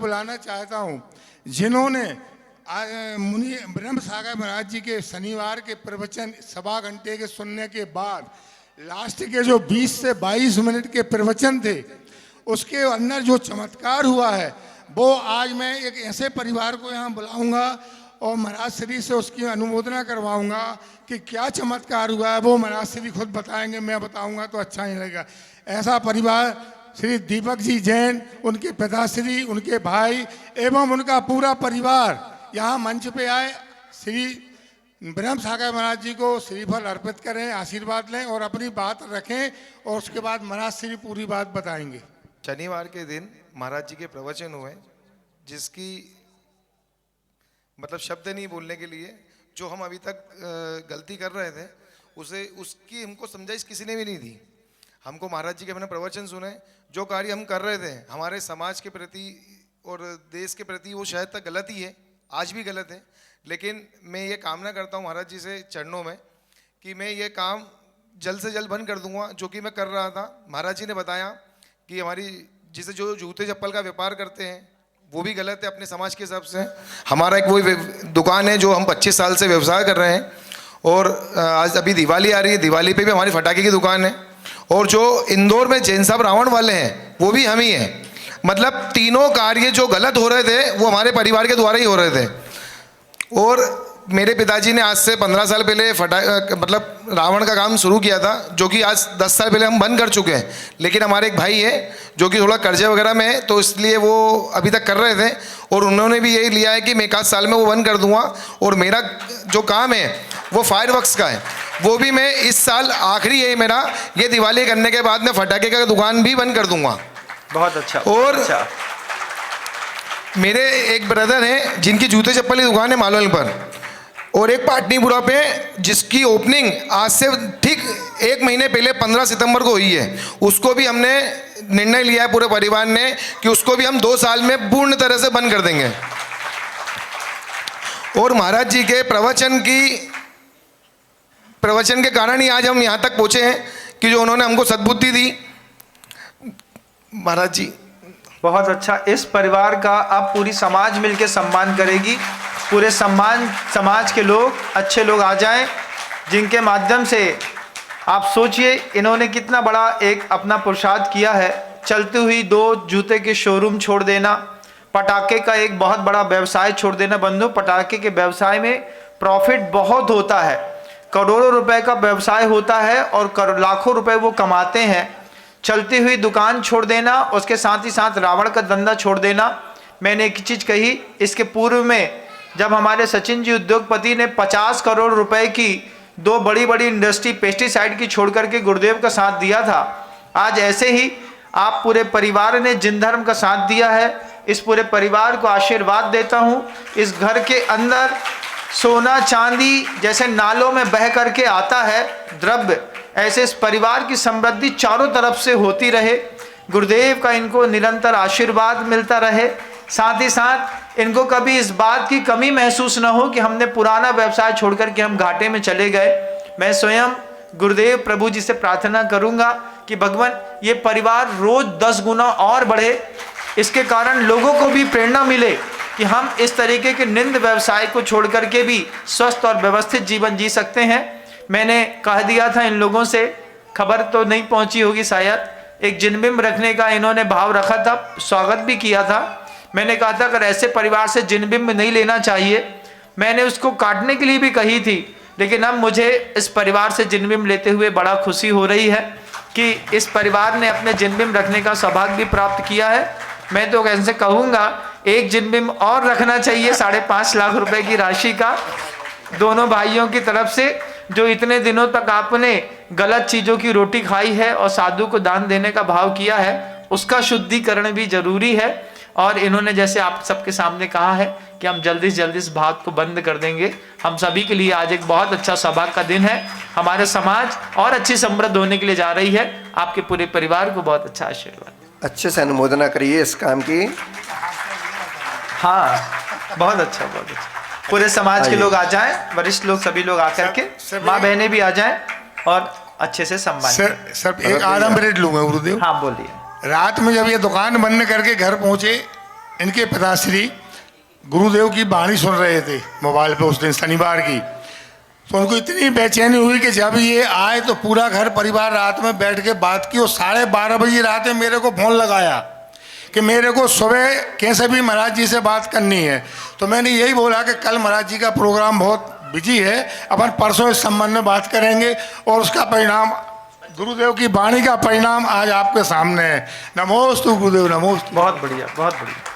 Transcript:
बुलाना चाहता हूँ जिन्होंने मुनि ब्रह्म सागर महाराज जी के शनिवार के प्रवचन सवा घंटे के सुनने के बाद लास्ट के जो 20 से 22 मिनट के प्रवचन थे, उसके अंदर जो चमत्कार हुआ है वो आज मैं एक ऐसे परिवार को यहाँ बुलाऊंगा और महाराज श्री से उसकी अनुमोदना करवाऊंगा कि क्या चमत्कार हुआ है। वो महाराज श्री खुद बताएंगे, मैं बताऊंगा तो अच्छा नहीं लगेगा। ऐसा परिवार श्री दीपक जी जैन, उनके पिताश्री, उनके भाई एवं उनका पूरा परिवार यहाँ मंच पे आए। श्री ब्रह्म सागर महाराज जी को श्रीफल अर्पित करें, आशीर्वाद लें और अपनी बात रखें और उसके बाद महाराज श्री पूरी बात बताएंगे। शनिवार के दिन महाराज जी के प्रवचन हुए, जिसकी मतलब शब्द नहीं बोलने के लिए, जो हम अभी तक गलती कर रहे थे उसकी हमको समझाइश किसी ने भी नहीं दी। हमको महाराज जी के अपने प्रवचन सुने, जो कार्य हम कर रहे थे हमारे समाज के प्रति और देश के प्रति, वो शायद तक गलत ही है, आज भी गलत है। लेकिन मैं ये कामना करता हूँ महाराज जी से चरणों में कि मैं ये काम जल्द से जल्द बंद कर दूंगा जो कि मैं कर रहा था। महाराज जी ने बताया कि हमारी जिसे जो जूते चप्पल का व्यापार करते हैं वो भी गलत है अपने समाज के हिसाब से। हमारा एक वही दुकान है जो हम 25 साल से व्यवसाय कर रहे हैं, और आज अभी दिवाली आ रही है, दिवाली पे भी हमारी फटाके की दुकान है। और जो इंदौर में जैन साहब रावण वाले हैं वो भी हम ही हैं। मतलब तीनों कार्य जो गलत हो रहे थे वो हमारे परिवार के द्वारा ही हो रहे थे। और मेरे पिताजी ने आज से 15 साल पहले मतलब रावण का काम शुरू किया था, जो कि आज 10 साल पहले हम बंद कर चुके हैं। लेकिन हमारे एक भाई है जो कि थोड़ा कर्जे वगैरह में है, तो इसलिए वो अभी तक कर रहे थे, और उन्होंने भी यही लिया है कि मैं 1 साल में वो बंद कर दूंगा। और मेरा जो काम है वो फायरवर्क्स का है, वो भी मैं इस साल आखिरी है मेरा, ये दिवाली करने के बाद मैं फटाके का दुकान भी बंद कर दूंगा। बहुत अच्छा। और अच्छा। मेरे एक ब्रदर हैं जिनकी जूते चप्पल की दुकान है मालवल पर, और एक पाटनीपुरा पे जिसकी ओपनिंग आज से ठीक 1 महीने पहले 15 सितंबर को हुई है। उसको भी हमने निर्णय लिया है पूरे परिवार ने कि उसको भी हम 2 साल में पूर्ण तरह से बंद कर देंगे। और महाराज जी के प्रवचन के कारण ही आज हम यहाँ तक पहुँचे हैं कि जो उन्होंने हमको सद्बुद्धि दी। महाराज जी बहुत अच्छा। इस परिवार का अब पूरी समाज मिलकर सम्मान करेगी। पूरे समाज के लोग, अच्छे लोग आ जाएं, जिनके माध्यम से आप सोचिए इन्होंने कितना बड़ा एक अपना पुरुषार्थ किया है। चलती हुई 2 जूते के शोरूम छोड़ देना, पटाखे का एक बहुत बड़ा व्यवसाय छोड़ देना। बंधु, पटाखे के व्यवसाय में प्रॉफिट बहुत होता है, करोड़ों रुपए का व्यवसाय होता है और लाखों रुपए वो कमाते हैं। चलती हुई दुकान छोड़ देना, उसके साथ ही साथ रावण का धंधा छोड़ देना। मैंने एक चीज़ कही, इसके पूर्व में जब हमारे सचिन जी उद्योगपति ने 50 करोड़ रुपए की 2 बड़ी बड़ी इंडस्ट्री पेस्टिसाइड की छोड़ करके गुरुदेव का साथ दिया था, आज ऐसे ही आप पूरे परिवार ने जिन धर्म का साथ दिया है। इस पूरे परिवार को आशीर्वाद देता हूँ। इस घर के अंदर सोना चांदी जैसे नालों में बह करके आता है द्रव्य, ऐसे इस परिवार की समृद्धि चारों तरफ से होती रहे। गुरुदेव का इनको निरंतर आशीर्वाद मिलता रहे। साथ ही साथ इनको कभी इस बात की कमी महसूस न हो कि हमने पुराना व्यवसाय छोड़कर के हम घाटे में चले गए। मैं स्वयं गुरुदेव प्रभु जी से प्रार्थना करूंगा कि भगवान ये परिवार रोज 10 गुना और बढ़े। इसके कारण लोगों को भी प्रेरणा मिले कि हम इस तरीके के निंद व्यवसाय को छोड़ करके भी स्वस्थ और व्यवस्थित जीवन जी सकते हैं। मैंने कह दिया था इन लोगों से, खबर तो नहीं पहुंची होगी शायद, एक जिनबिंब रखने का इन्होंने भाव रखा था, स्वागत भी किया था। मैंने कहा था अगर ऐसे परिवार से जिनबिंब नहीं लेना चाहिए। मैंने उसको काटने के लिए भी कही थी, लेकिन अब मुझे इस परिवार से जिनबिंब लेते हुए बड़ा खुशी हो रही है कि इस परिवार ने अपने जिनबिंब रखने का सौभाग्य भी प्राप्त किया है। मैं तो कैसे कहूँगा एक जिनबिंब और रखना चाहिए 5.5 लाख रुपए की राशि का, दोनों भाइयों की तरफ से। जो इतने दिनों तक आपने गलत चीज़ों की रोटी खाई है और साधु को दान देने का भाव किया है, उसका शुद्धिकरण भी जरूरी है। और इन्होंने जैसे आप सबके सामने कहा है कि हम जल्दी से जल्दी इस बात को बंद कर देंगे। हम सभी के लिए आज एक बहुत अच्छा सौभाग्य का दिन है। हमारे समाज और अच्छी समृद्ध होने के लिए जा रही है। आपके पूरे परिवार को बहुत अच्छा आशीर्वाद। अच्छे से अनुमोदना करिए इस काम की। हाँ, बहुत अच्छा, बहुत अच्छा। पूरे समाज के लोग आ जाएं, वरिष्ठ लोग सभी लोग आकर के, माँ बहनें भी आ जाएं और अच्छे से सम्मान। सर एक आडम्बरेट लूंगा गुरुदेव। हाँ बोलिए। रात में जब ये दुकान बंद करके घर पहुंचे इनके पिताश्री गुरुदेव की वाणी सुन रहे थे मोबाइल पे उस दिन शनिवार की। तो उनको इतनी बेचैनी हुई कि जब ये आए तो पूरा घर परिवार रात में बैठ के बात की और 12:30 बजे रात में मेरे को फ़ोन लगाया कि मेरे को सुबह कैसे भी महाराज जी से बात करनी है। तो मैंने यही बोला कि कल महाराज जी का प्रोग्राम बहुत बिजी है, अपन परसों इस संबंध में बात करेंगे और उसका परिणाम गुरुदेव की वाणी का परिणाम आज आपके सामने है। नमोस्तु गुरुदेव, नमोस्तु। बहुत बढ़िया, बहुत बढ़िया।